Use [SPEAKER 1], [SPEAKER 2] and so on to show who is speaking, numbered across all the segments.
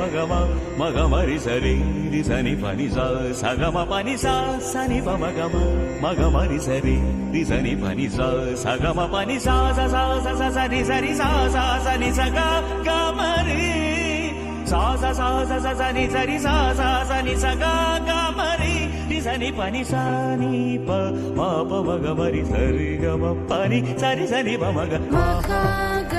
[SPEAKER 1] మగమ మగమరి సరి రి సని పని సా సగమ పని సా సని మగమ మగమరి సరి రి సని పని సా సగమ పని సా స సా స స సని సరి సా సా సని సగ గమరి సా స సా స స సని సరి సా సా సని సగ గమరి రి సని పని సా ని ప మా ప మగమరి సరి గమ పని సరి సని మగ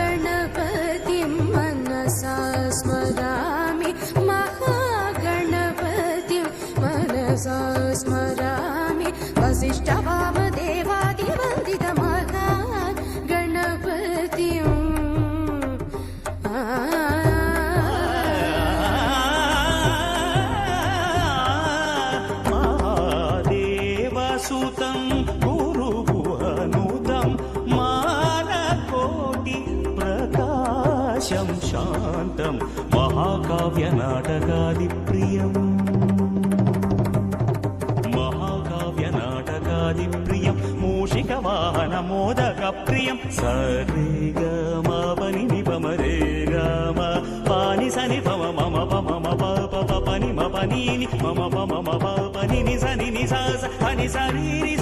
[SPEAKER 2] महागणपतिं मनसा स्मरामि महागणपतिं मनसा स्मरामि वसिष्ठवामदेवादिवन्दित महागणपतिं
[SPEAKER 1] महादेवसुतं गुरुभुवनुतं मानकोटि प्रकाशं शान्तं महाकाव्यनाटकादिप्रियम् महाकाव्यनाटकादिप्रियं मूषिकवाहनमोदकप्रियं सरे ग म पनि नि पम रे ग म पानि सनि पम मम पम म प प प नि म पनि नि मम पम म प नि नि स नि सा स नि स रि रि